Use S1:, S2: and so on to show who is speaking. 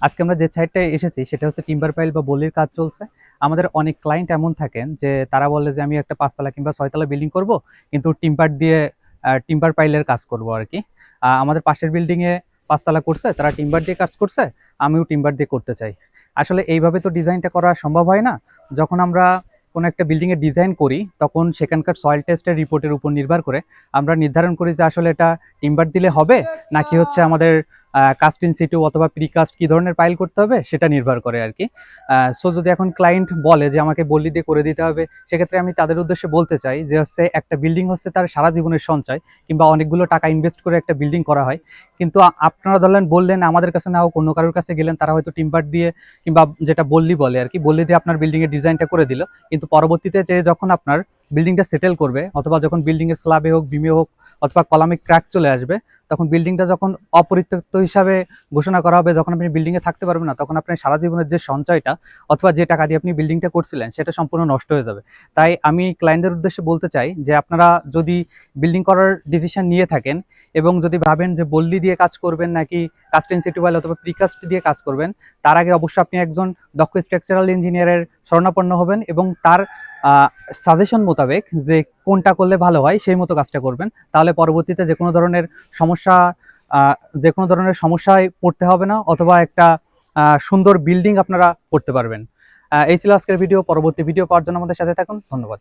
S1: আজকে আমরা যে সাইডটায় এসেছি সেটা হচ্ছে টিম্বার পাইল বা বলির কাজ চলছে। আমাদের অনেক ক্লায়েন্ট এমন থাকেন যে তারা বলে যে আমি একটা 5 তলা কিংবা 6 তলা বিল্ডিং করব, কিন্তু টিম্বার দিয়ে টিম্বার পাইলের কাজ করব আর কি। আমাদের পাশের বিল্ডিং এ 5 তলা করছে, তারা টিম্বার দিয়ে কাজ করছে, আমিও টিম্বার দিয়ে করতে চাই। আসলে এইভাবে তো ডিজাইনটা করা সম্ভব হয় না। যখন আমরা কোনো একটা বিল্ডিং এর ডিজাইন করি তখন সেখানকার সয়েল টেস্টের রিপোর্টের উপর নির্ভর করে আমরা নির্ধারণ করি যে আসলে এটা টিম্বার দিলে হবে নাকি হচ্ছে আমাদের কাস্ট ইন সিটু অথবা প্রিকাস্ট কি ধরনের পাইল করতে হবে সেটা নির্ভর করে আর কি। সো যদি এখন ক্লায়েন্ট বলে যে আমাকে বললি দিয়ে করে দিতে হবে, সেক্ষেত্রে আমি তাদের উদ্দেশ্যে বলতে চাই যে হচ্ছে একটা বিল্ডিং হচ্ছে তার সারা জীবনের সঞ্চয়, কিংবা অনেকগুলো টাকা ইনভেস্ট করে একটা বিল্ডিং করা হয়। কিন্তু আপনারা ধরলেন বললেন আমাদের কাছে না হোক অন্য কারোর কাছে গেলেন, তারা হয়তো টিম্বার দিয়ে কিংবা যেটা বললি বলে আর কি, বললি দিয়ে আপনার বিল্ডিং এর ডিজাইনটা করে দিল, কিন্তু পরবর্তীতে যে যখন আপনার বিল্ডিংটা সেটেল করবে অথবা যখন বিল্ডিং এর স্ল্যাবে হোক, বিমে হোক অথবা কলামে ক্র্যাক চলে আসবে, তখন বিল্ডিংটা যখন অপরিত্যক্ত হিসাবে ঘোষণা করা হবে, যখন আপনি বিল্ডিং এ থাকতে পারবেন না, তখন আপনার সারা জীবনের যে সঞ্চয়টা অথবা যে টাকা দিয়ে আপনি বিল্ডিংটা করছিলেন সেটা সম্পূর্ণ নষ্ট হয়ে যাবে। তাই আমি ক্লায়েন্টদের উদ্দেশ্যে বলতে চাই যে আপনারা যদি বিল্ডিং করার ডিসিশন নিয়ে থাকেন এবং যদি ভাবেন যে বল্লি দিয়ে কাজ করবেন নাকি কাস্ট ইনসিটিউয়াল অথবা প্রিকাস্ট দিয়ে কাজ করবেন, তার আগে অবশ্যই আপনি একজন দক্ষ স্ট্রাকচারাল ইঞ্জিনিয়ারের শরণাপন্ন হবেন এবং তার সাজেশন মোতাবেক যে কোনটা করলে ভালো হয় সেই মতো কাজটা করবেন। তাহলে পরবর্তীতে যে কোনো ধরনের সমস্যা যে কোনো ধরনের সমস্যায় পড়তে হবে না, অথবা একটা সুন্দর বিল্ডিং আপনারা করতে পারবেন। এই ছিল আজকের ভিডিও। পরবর্তী ভিডিও পাওয়ার জন্য আমাদের সাথে থাকুন। ধন্যবাদ।